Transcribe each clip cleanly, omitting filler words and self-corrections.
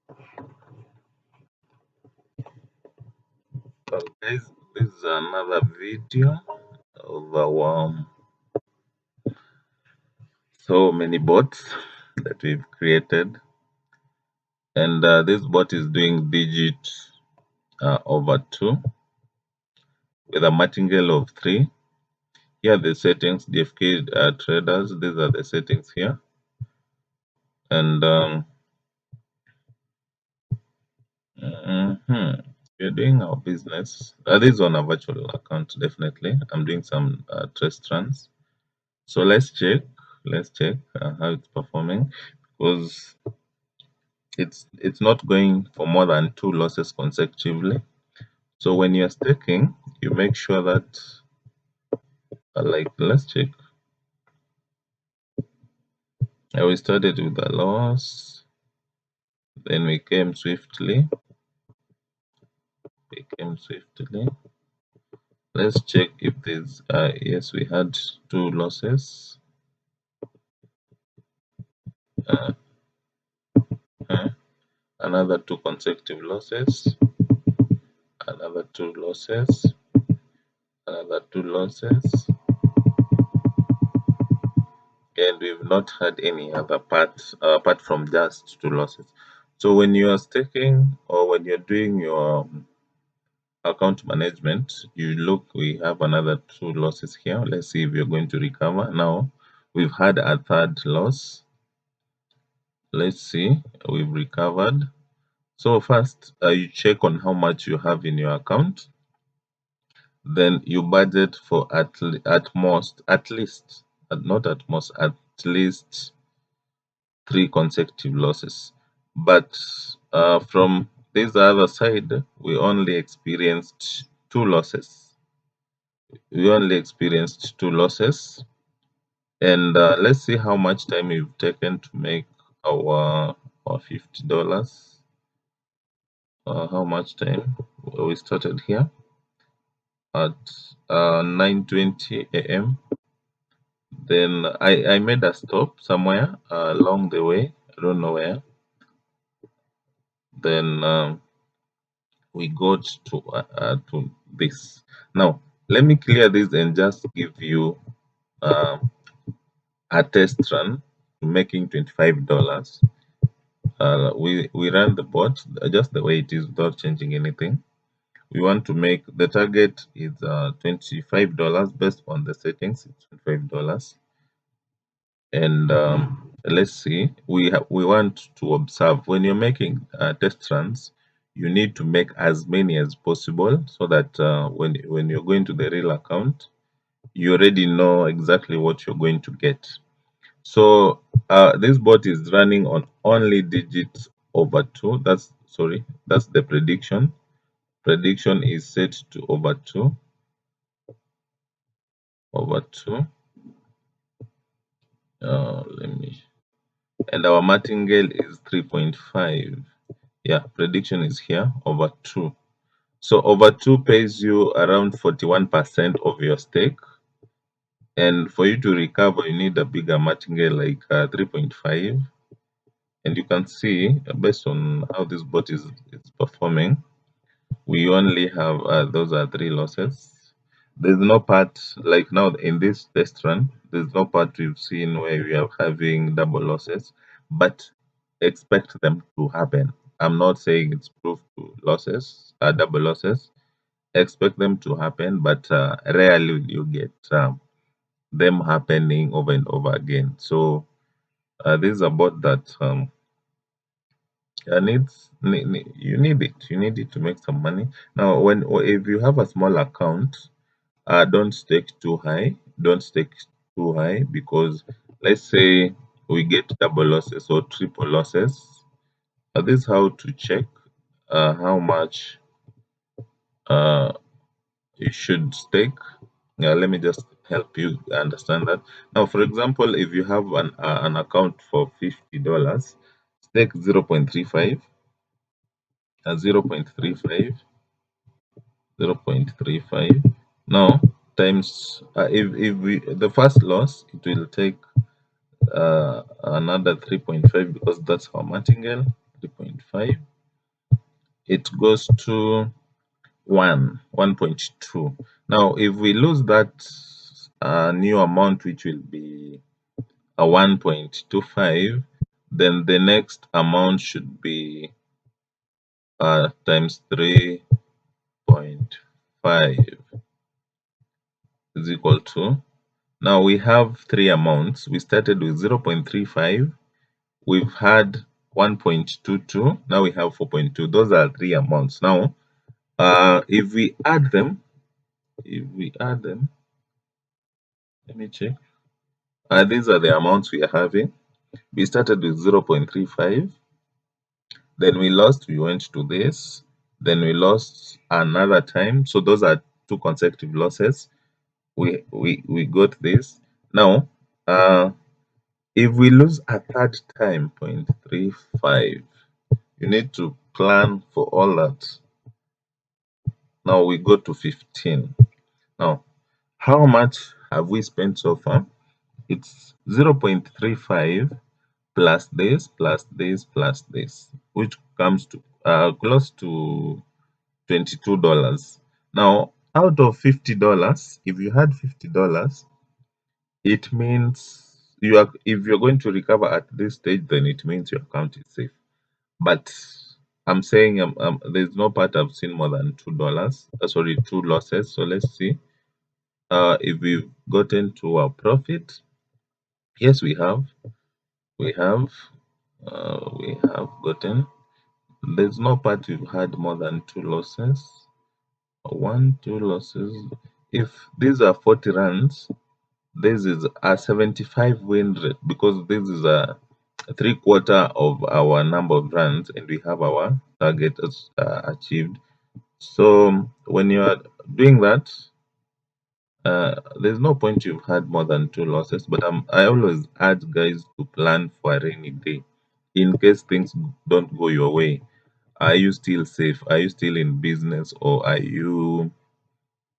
Well, guys, this is another video of our so many bots that we've created, and this bot is doing digit over 2 with a martingale of 3. Here are the settings, DFK traders. These are the settings here, and we're doing our business. This is on a virtual account, definitely. I'm doing some test runs. So let's check. Let's check how it's performing, because it's not going for more than 2 losses consecutively. So when you're staking, you make sure that like, let's check. We started with a loss, then we came swiftly. Let's check if there's yes, we had 2 losses. uh, uh, Another 2 consecutive losses, another 2 losses, another 2 losses, and we've not had any other part apart from just 2 losses. So when you are staking or when you're doing your account management, you look, we have another 2 losses here. Let's see if you're going to recover. Now we've had a 3rd loss. Let's see, we've recovered. So first you check on how much you have in your account, then you budget for at least not at most, at least 3 consecutive losses. But from this other side, we only experienced 2 losses. And let's see how much time we've taken to make our $50. How much time? We started here at 9:20 a.m. Then I made a stop somewhere along the way. I don't know where. Then we got to this. Now let me clear this and just give you um, a test run to making $25. We ran the bot just the way it is without changing anything. We want to make the target is $25 based on the settings. It's $25, and let's see. We want to observe when you're making test runs. You need to make as many as possible so that when you're going to the real account, you already know exactly what you're going to get. So this bot is running on only digits over 2. That's the prediction. Prediction is set to over 2. Let me. And our martingale is 3.5. Yeah, prediction is here over 2. So over 2 pays you around 41% of your stake. And for you to recover, you need a bigger martingale like 3.5. And you can see based on how this bot is performing, we only have those are 3 losses. There's no part like now in this test run, there's no part we've seen where we are having double losses, but expect them to happen. I'm not saying it's proof to losses, double losses. Expect them to happen, but rarely you get them happening over and over again. So this is about that. You need it. You need it to make some money. Now, if you have a small account, don't stake too high. Don't stake too high, because let's say we get double losses or triple losses. This is how to check how much uh, you should stake. Let me just help you understand that. Now, for example, if you have an account for $50, stake 0.35, 0.35, 0.35. Now times if we the first loss, it will take another 3.5, because that's our martingale. 3.5, it goes to 1.2. Now if we lose that new amount, which will be a 1.25, then the next amount should be times 3.5 is equal to, now we have three amounts. We started with 0.35, we've had 1.22, now we have 4.2. Those are three amounts. Now if we add them, let me check. These are the amounts we are having. We started with 0.35, then we lost, we went to this, then we lost another time. So those are two consecutive losses. We got this. Now if we lose a third time, 0.35, you need to plan for all that. Now we go to 15. Now how much have we spent so far? It's 0.35 plus this plus this plus this, which comes to close to $22. Now out of $50, if you had $50, it means you are, if you're going to recover at this stage, then it means your account is safe. But I'm saying there's no part I've seen more than $2. Sorry, two losses. So let's see if we've gotten to our profit. Yes, we have. We have. We have gotten. There's no part we've had more than two losses. One, two losses. If these are 40 runs, this is a 75 win rate, because this is a three-quarter of our number of runs and we have our target achieved. So when you are doing that, there's no point you've had more than two losses. But I always urge guys to plan for a rainy day in case things don't go your way. Are you still safe? Are you still in business, or are you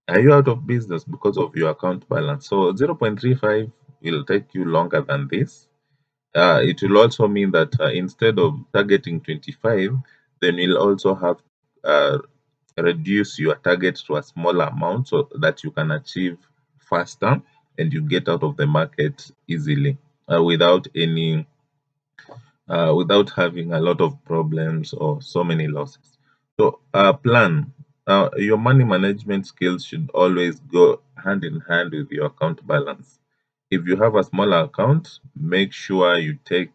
out of business because of your account balance? So 0.35 will take you longer than this. It will also mean that instead of targeting 25, then you'll also have uh, reduce your target to a smaller amount so that you can achieve faster and you get out of the market easily without having a lot of problems or so many losses. So plan. Your money management skills should always go hand in hand with your account balance. If you have a smaller account, make sure you take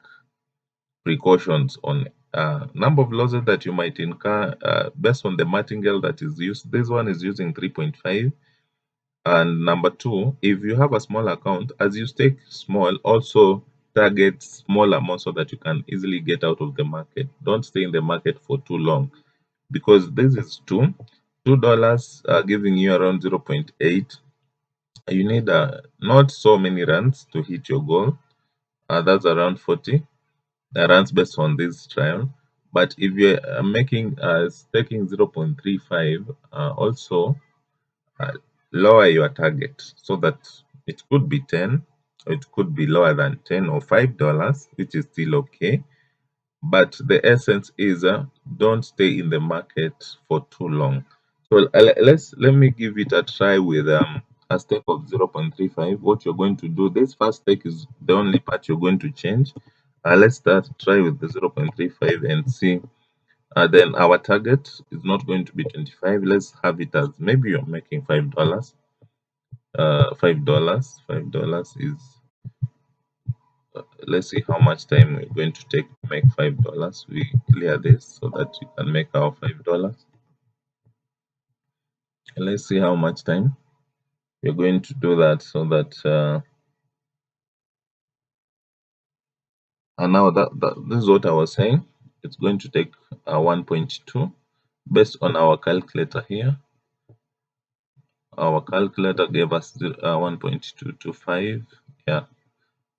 precautions on number of losses that you might incur based on the martingale that is used. This one is using 3.5. And number two, if you have a small account, as you stake small, also target small amounts so that you can easily get out of the market. Don't stay in the market for too long, because this is $2 giving you around 0.8. You need not so many runs to hit your goal. That's around 40 runs based on this trial. But if you're making staking 0.35, also uh, lower your target so that it could be 10, or it could be lower than 10 or $5, which is still okay. But the essence is don't stay in the market for too long. So let me give it a try with a stake of 0.35. What you're going to do, this first stake is the only part you're going to change. Let's try with the 0.35 and see. Then our target is not going to be 25. Let's have it as, maybe you're making $5. $5 is, let's see how much time we're going to take to make $5. We clear this so that we can make our $5. Let's see how much time we're going to do that, so that and now that this is what I was saying. It's going to take 1.2 based on our calculator here. Our calculator gave us 1.225. Yeah,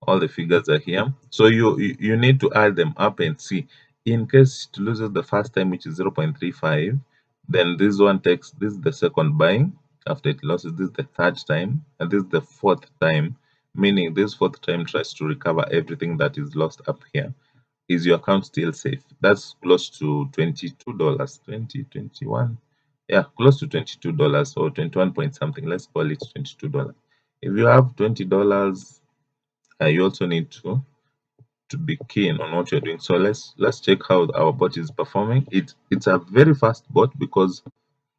all the figures are here. So you need to add them up and see. In case it loses the first time, which is 0.35, then this one takes, this is the second buying. After it loses, this is the third time, and this is the fourth time, meaning this fourth time tries to recover everything that is lost up here. is your account still safe? That's close to $22, 21. Yeah, close to $22 or 21 point something. Let's call it $22. If you have $20, you also need to be keen on what you're doing. So let's check how our bot is performing. It's a very fast bot because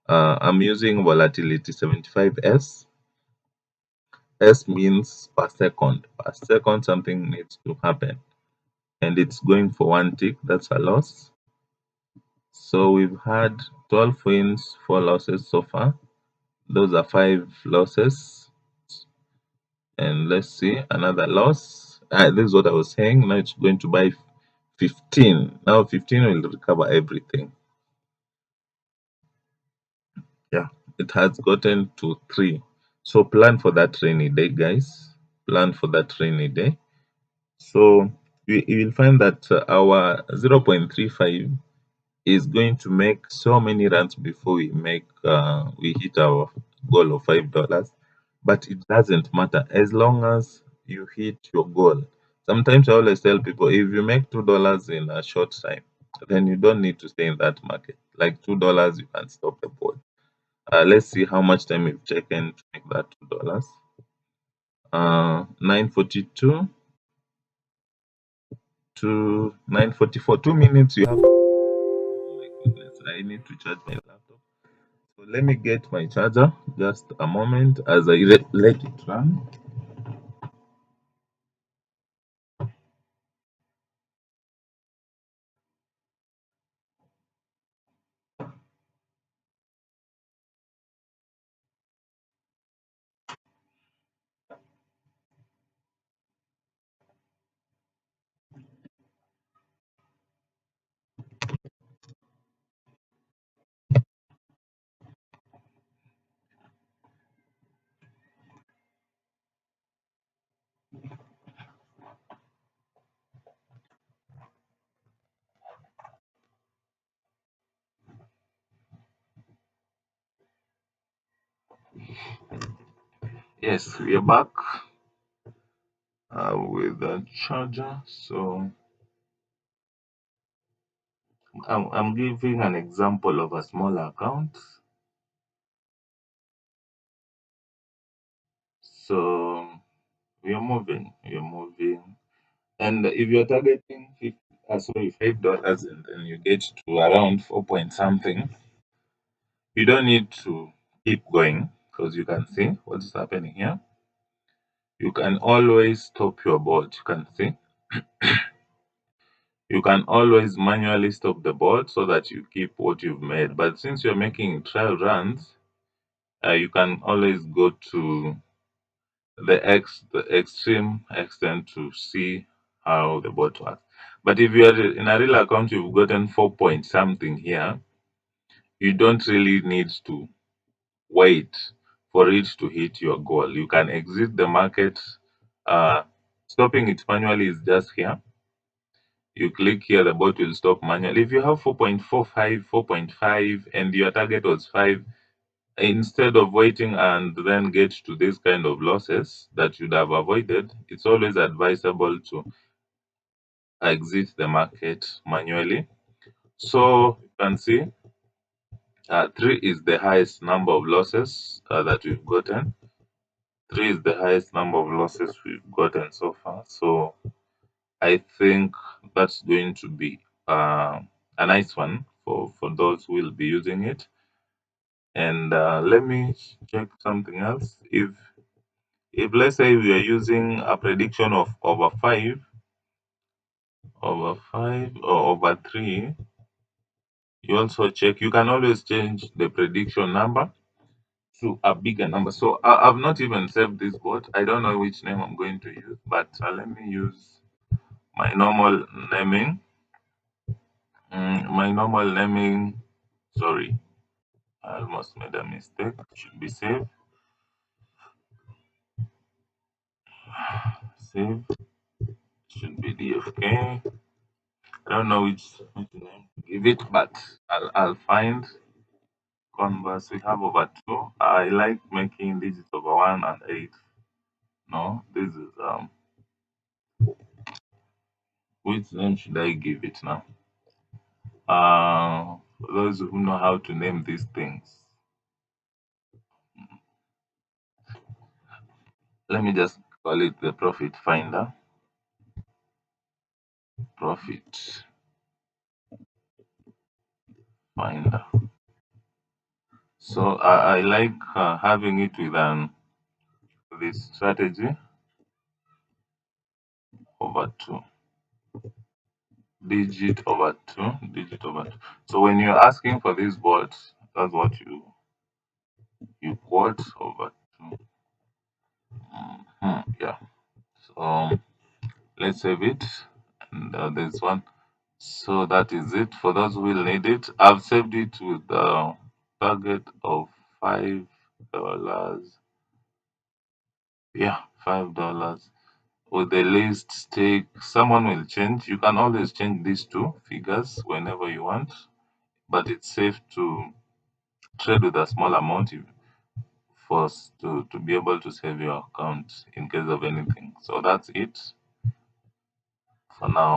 I'm using volatility 75S. S means per second. Per second, something needs to happen, and it's going for one tick. That's a loss. So we've had 12 wins, 4 losses so far. Those are 5 losses. And let's see, another loss. This is what I was saying. Now it's going to buy 15. Now 15 will recover everything. Yeah, it has gotten to 3. So plan for that rainy day, guys. Plan for that rainy day. So you will find that our 0.35 is going to make so many runs before we hit our goal of $5. But it doesn't matter as long as you hit your goal. Sometimes I always tell people, if you make $2 in a short time, then you don't need to stay in that market. Like $2, you can stop the board. Let's see how much time we've taken to make that $2. 9:42 to 9:44. 2 minutes you have. Oh my goodness! I need to charge my laptop. So let me get my charger. Just a moment as I let it run. Yes, we are back with the charger. So I'm giving an example of a small account. So we are moving. And if you're targeting $5, and then you get to around 4 point something, you don't need to keep going because you can see what is happening here. You can always stop your board. You can see you can always manually stop the board so that you keep what you've made. But since you're making trial runs, you can always go to the extreme extent to see how the bot works. But if you are in a real account, you've gotten 4 point something here, you don't really need to wait for it to hit your goal. You can exit the market. Uh, Stopping it manually is just here. You click here, the bot will stop manually. If you have 4.45, 4.5, and your target was 5, instead of waiting and then get to this kind of losses that you'd have avoided, it's always advisable to exit the market manually. So you can see 3 is the highest number of losses that we've gotten. 3 is the highest number of losses we've gotten so far. So I think that's going to be a nice one for those who will be using it. And let me check something else. If let's say we are using a prediction of over 5 or over 3, you also check. You can always change the prediction number to a bigger number. So I've not even saved this board. I don't know which name I'm going to use, but let me use my normal naming. My normal naming. Sorry, I almost made a mistake. Should be saved. Save. Should be DFK. I don't know which name to give it, but I'll find Converse. We have over 2. I like making digits over 1 and 8. No, this is Which name should I give it now? For those who know how to name these things, let me just call it the Profit Finder. Profit Finder. So I like having it with this strategy over two, digit over two. So when you're asking for these words, that's what you quote over two. Yeah. So let's save it. And there's one. So that is it. For those who will need it, I've saved it with the target of $5. Yeah, $5. With the least stake, someone will change. You can always change these two figures whenever you want, but it's safe to trade with a small amount for us to be able to save your account in case of anything. So that's it for now.